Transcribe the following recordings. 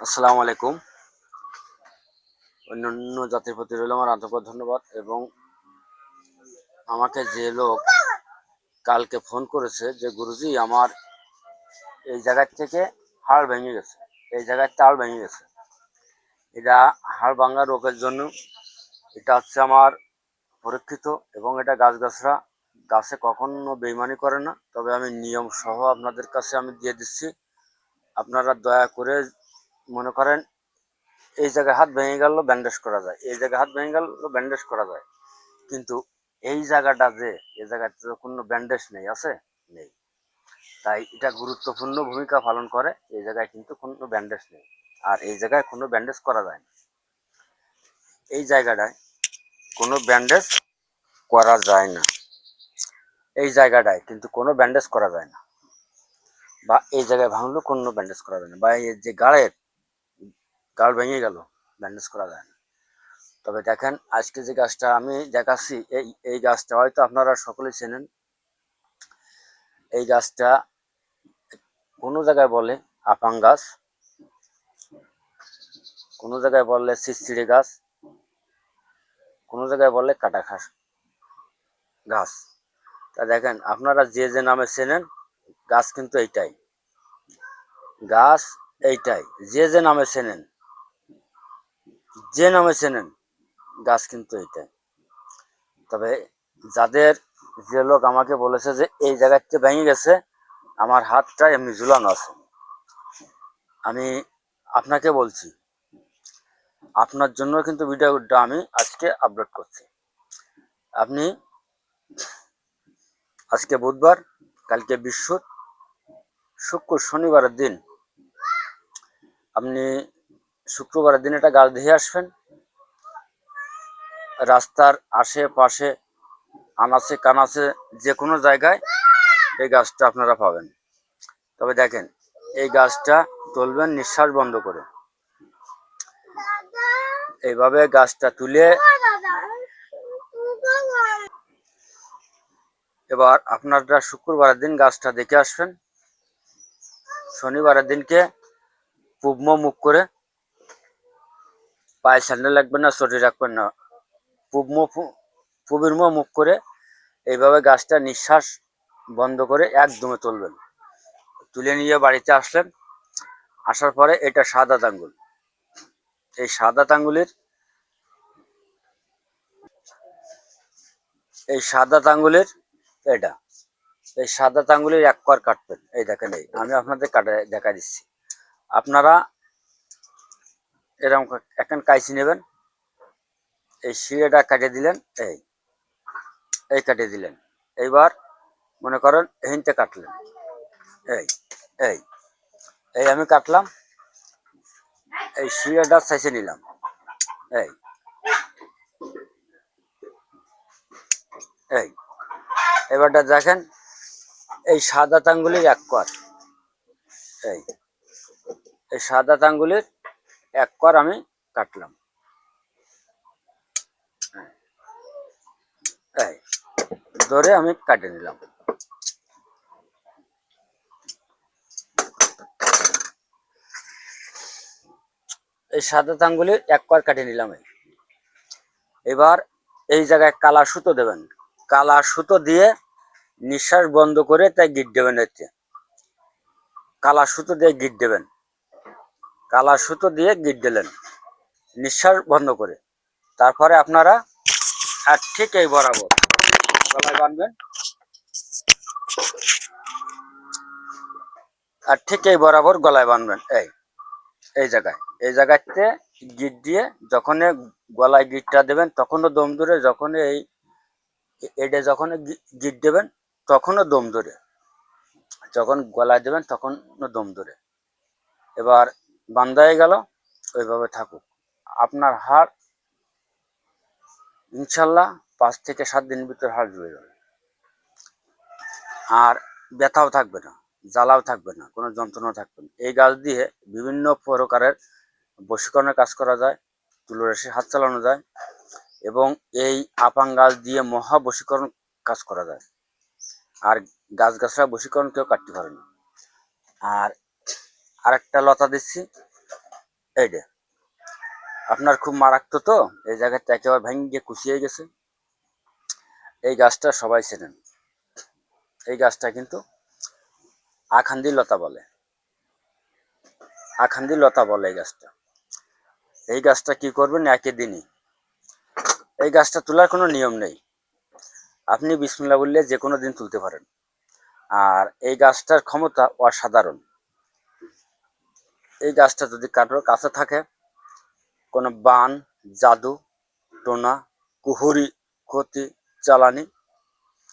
আসসালামু আলাইকুম। অন্যান্য জাতির প্রতি রইল আমার আন্তরিক ধন্যবাদ। এবং আমাকে যে লোক কালকে ফোন করেছে যে গুরুজি আমার এই জায়গার থেকে হাড় ভেঙে গেছে, এই জায়গার তাল ভেঙে গেছে, এটা হাড় ভাঙা রোগের জন্য এটা হচ্ছে আমার পরীক্ষিত। এবং এটা গাছগাছরা গাছে কখনো বেইমানি করে না, তবে আমি নিয়ম সহ আপনাদের কাছে আমি দিয়ে দিচ্ছি। আপনারা দয়া করে মনে করেন এই জায়গায় হাত ভেঙে গেল ব্যান্ডেজ করা যায়, এই জায়গায় হাত ভেঙে গেল ব্যান্ডেজ করা যায়, কিন্তু এই জায়গাটা যে এই জায়গাতে তো কোনো ব্যান্ডেজ নেই, আছে নেই, তাই এটা গুরুত্বপূর্ণ ভূমিকা পালন করে। এই জায়গায় কিন্তু কোনো ব্যান্ডেজ নেই, আর এই জায়গায় কোনো ব্যান্ডেজ করা যায় না। এই জায়গাটায় কোনো ব্যান্ডেজ করা যায় না, এই জায়গাটায় কিন্তু কোনো ব্যান্ডেজ করা যায় না, বা এই জায়গায় ভাঙলেও কোনো ব্যান্ডেজ করা যায় না, বা এই যে গাড় ভেঙে গেল ব্যান্ডেজ করা যায় না। তবে দেখেন আজকে যে গাছটা আমি দেখাচ্ছি, এই গাছটা হয়তো আপনারা সকলেই চেনেন। এই গাছটা কোনো জায়গায় বলে আপাং গাছ, কোনো জায়গায় বললে চিড়চিড়ে গাছ, কোনো জায়গায় বললে কাটা গাছ। তা দেখেন আপনারা যে যে নামে চেনেন, গাছ কিন্তু এইটাই, গাছ এইটাই, যে যে নামে চেনেন, যে নামে চেনেন, গাছ কিন্তু এইটাই। তবে যাদের যে লোক আমাকে বলেছে যে এই জায়গাতে ভেঙে গেছে, আমার হাতটা এমনি ঝুলানো আছে, আমি আপনাকে বলছি, আপনার জন্য কিন্তু ভিডিওটা আমি আজকে আপলোড করছি। আপনি আজকে বুধবার, কালকে শুক্র শনিবারের দিন আপনি শুক্রবারের দিন এটা গাছ দিয়ে আসবেন। রাস্তার আশেপাশে আনাচে কানাচে যে কোনো জায়গায় এই গাছটা আপনারা পাবেন। তবে দেখেন এই গাছটা তুলবেন নিঃশ্বাস বন্ধ করে, এইভাবে গাছটা তুলে এবার আপনারা শুক্রবারের দিন গাছটা দেখে আসবেন। শনিবারের দিনকে পূর্ব মুখ করে, পায়ে স্যান্ডেল রাখবেন না, চটি রাখবেন না, পূবের মুখ করে এইভাবে গাছটা নিঃশ্বাস বন্ধ করে একদমে তুলবেন। তুলে নিয়ে বাড়িতে আসলেন, আসার পরে এটা সাদা আঙ্গুল, এই সাদা আঙ্গুলের এই সাদা আঙ্গুলের এটা এই সাদা আঙ্গুলের এক কর কাটবেন। এই দেখেন, এই আমি আপনাদের কাটে দেখা দিচ্ছি। আপনারা এরকম এখন কাইচি নেবেন, এই শিরাটা কাটিয়ে দিলেন, এই এই কাটিয়ে দিলেন। এইবার মনে করেন হিনতে কাটলেন, এই এই এই আমি কাটলাম, এই শিরাটা চাইছে নিলাম, এই এই এবারটা দেখেন এই সাদা আঙ্গুলের এক কর, এই এই সাদা আঙ্গুলের এক কর আমি কাটলাম, এই ধরে আমি কাটে নিলাম। এই সাদা আঙ্গুলের এক কর কাটে নিলাম। এবার এই জায়গায় কালা সুতো দেবেন, কালা সুতো দিয়ে নিঃশ্বাস বন্ধ করে তাই গিট দেবেন। এতে কালা সুতো দিয়ে গিট দেবেন, কালা সুতো দিয়ে গিট দিলেন নিঃশ্বাস বন্ধ করে। তারপরে আপনারা আর ঠিক এই বরাবর গলায় বাঁধবেন, আর ঠিক এই বরাবর গলায় বাঁধবেন। এই জায়গায় এই জায়গাতে গিট দিয়ে যখন গলায় গিটটা দেবেন তখনও দম ধরে, যখন এটা যখন গিট দেবেন তখনও দম ধরে, যখন গলায় দেবেন তখনও দম ধরে। এবার বান্ধা হয়ে গেল, ওইভাবে থাকুক। আপনার হাড় ইনশাল্লাহ 5 থেকে 7 দিনের ভিতর হাড় জুড়ে যাবে, আর ব্যথাও থাকবে না, জ্বালাও থাকবে না, কোনো যন্ত্রণা থাকবে না। এই গাছ দিয়ে বিভিন্ন প্রকারের বশীকরণের কাজ করা যায়, তুলসী হাত চালানো যায়, এবং এই আপাং গাছ দিয়ে মহা বশীকরণ কাজ করা যায়। আর গাছগাছরা বশীকরণ কেউ কাটতে পারে না। আর আরেকটা লতা দিচ্ছি, এই যে আপনার খুব মারাত্মক, তো এই জায়গাটা একেবারে ভেঙে গিয়ে কুচিয়ে গেছে। এই গাছটা সবাই চেনেন, এই গাছটা কিন্তু আখান্দি লতা বলে, আখান্দি লতা বলে এই গাছটা। এই গাছটা কি করবেন, একই দিনই, এই গাছটা তোলার কোনো নিয়ম নেই, আপনি বিসমিল্লাহ বললে যে কোনো দিন তুলতে পারেন। আর এই গাছটার ক্ষমতা অসাধারণ। এই গাছটা যদি কারোর কাছে থাকে, কোনো বান, জাদু টোনা, কুহুরি, ক্ষতি, চালানি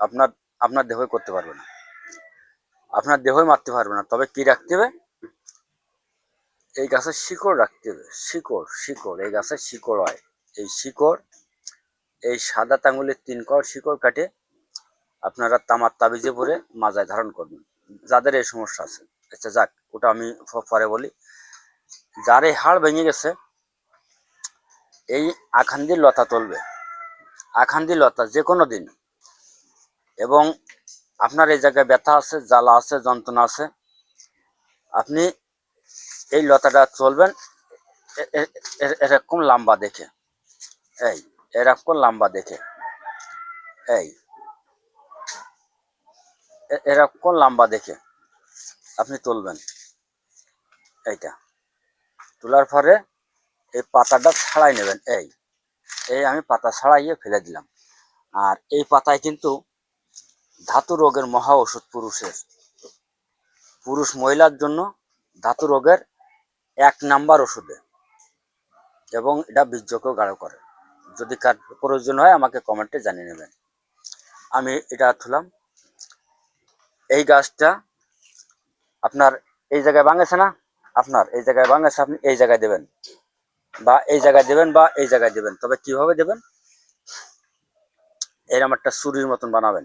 আপনার আপনার দেহই করতে পারবে না, আপনার দেহই মারতে পারবে না। তবে কি রাখতে হবে, এই গাছের শিকড় রাখতে হবে। শিকড়, শিকড়, এই গাছের শিকড় হয়। এই শিকড়, এই সাদা আঙুলের 3 কর শিকড় কাটে আপনারা তামার তাবিজে পরে মাজায় ধারণ করবেন, যাদের এই সমস্যা আছে। আচ্ছা যাক, ওটা আমি পরে বলি। যার এই হাড় ভেঙে গেছে, এই আখান্দি লতা তুলবে, আখান্দি লতা যে কোনো দিন। এবং আপনার এই জায়গায় ব্যথা আছে, জ্বালা আছে, যন্ত্রণা আছে, আপনি এই লতাটা চলবেন এরকম লম্বা দেখে, এই এরকম লম্বা দেখে, এই এরকম লম্বা দেখে আপনি তুলবেন। এইটা তোলার পরে এই পাতাটা ছাড়াই নেবেন। এই এই আমি পাতা ছাড়াইয়ে ফেলে দিলাম। আর এই পাতায় কিন্তু ধাতু রোগের মহা ওষুধ, পুরুষ মহিলার জন্য ধাতু রোগের 1 নাম্বার ওষুধে, এবং এটা বীর্যকেও গাঢ় করে। যদি কার প্রয়োজন হয় আমাকে কমেন্টে জানিয়ে নেবেন। আমি এটা তুলাম। এই গাছটা আপনার এই জায়গায় ভাঙেছে না, আপনার এই জায়গায় ভাঙেছে, আপনি এই জায়গায় দেবেন, বা এই জায়গায় দেবেন, বা এই জায়গায় দেবেন। তবে কিভাবে দেবেন, এরম একটা ছুরির মতন বানাবেন,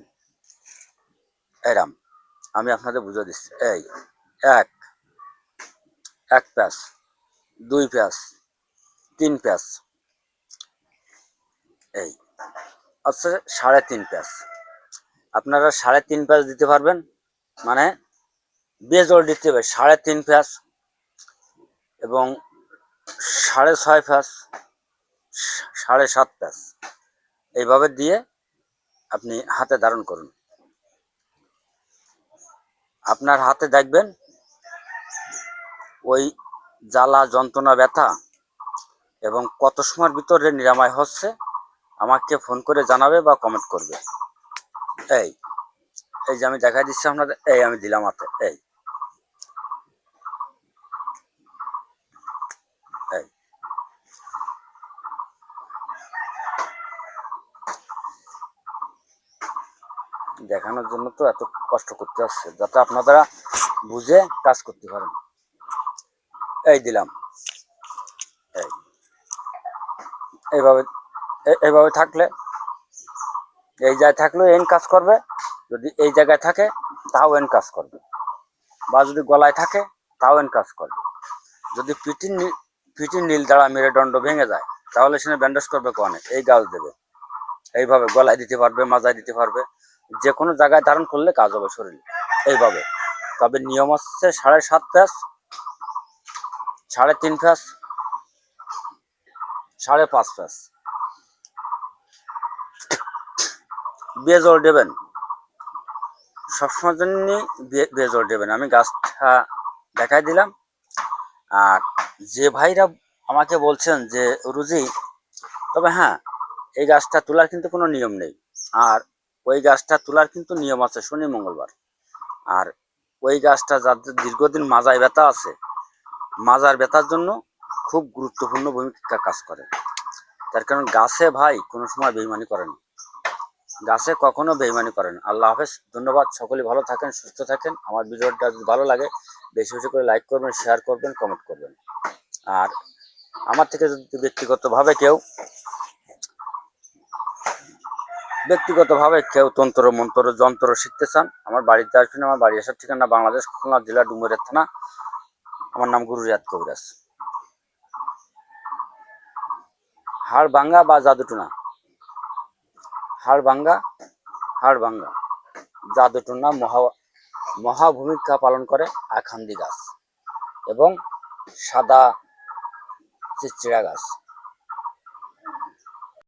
এরম। আমি আপনাদের বুঝিয়ে দিচ্ছি। এই এক প্যাঁচ, 2 প্যাঁচ, 3 প্যাঁচ, এই আচ্ছা 3.5 প্যাঁচ। আপনারা 3.5 প্যাঁচ দিতে পারবেন, মানে বেজোড় দিতে হবে 3.5 প্যাঁচ, এবং 6.5 প্যাঁচ, 7.5 প্যাঁচ, এইভাবে দিয়ে আপনি হাতে ধারণ করুন। আপনার হাতে দেখবেন ওই জ্বালা, যন্ত্রণা, ব্যথা এবং কত সময়ের ভিতরে নিরাময় হচ্ছে আমাকে ফোন করে জানাবে বা কমেন্ট করবে। এই এই যে আমি দেখাই দিচ্ছি আপনাদের, এই আমি দিলাম হাতে, এই এই দেখানোর জন্য তো এত কষ্ট করতে আসছে, যাতে আপনারা বুঝে কাজ করতে পারেন। এই দিলাম, এই এইভাবে, এইভাবে থাকলে, এই জায়গায় থাকলেও এন কাজ করবে, যদি এই জায়গায় থাকে তাও এন কাজ করবে, বা যদি গলায় থাকে তাও এন কাজ করবে। যদি পিটির নীল দ্বারা মেরুদণ্ড ভেঙে যায়, তাহলে সেখানে ব্যান্ডেজ করবে কোয়ানে, এই গাছ দেবে। এইভাবে গলায় দিতে পারবে, মাজায় দিতে পারবে, যে কোনো জায়গায় ধারণ করলে কাজ হবে শরীর, এইভাবে। তবে নিয়ম হচ্ছে 7.5 প্যাঁচ, 3.5 প্যাঁচ, 5.5 প্যাঁচ বেজোড় দেবেন, সবসময়ের জন্য বেজোড় দেবেন। আমি গাছটা দেখাই দিলাম। আর যে ভাইরা আমাকে বলছেন যে রুজি, তবে হ্যাঁ, এই গাছটা তোলার কিন্তু কোনো নিয়ম নেই। আর ওই গাছটা তোলার কিন্তু নিয়ম আছে শনি মঙ্গলবার। আর ওই গাছটা যাদের দীর্ঘদিন মাজায় ব্যথা আছে, মাজার ব্যথার জন্য খুব গুরুত্বপূর্ণ ভূমিকা কাজ করে। তার কারণ গাছে ভাই কোনো সময় বেইমানি করে না, গাছে কখনো বেইমানি করেন। আল্লাহ হাফেজ, ধন্যবাদ। সকলে ভালো থাকেন, সুস্থ থাকেন। আমার ভিডিওটা যদি ভালো লাগে বেশি বেশি করে লাইক করবেন, শেয়ার করবেন, কমেন্ট করবেন। আর আমার থেকে যদি ব্যক্তিগতভাবে কেউ তন্ত্র মন্ত্র যন্ত্র শিখতে চান, আমার বাড়িতে আসবেন। আমার বাড়ি আসার ঠিকানা বাংলাদেশ, খুলনা জেলা, ডুমুরিয়া থানা। আমার নাম গুরু রিয়াদ কবিরাজ। হাড় ভাঙ্গা বা জাদুটুনা, হাড় ভাঙ্গা, হাড় ভাঙ্গা, জাদুটুনা মহা ভূমিকা পালন করে আখান্দি গাছ। এবং সাদা চিচিড়া গাছ।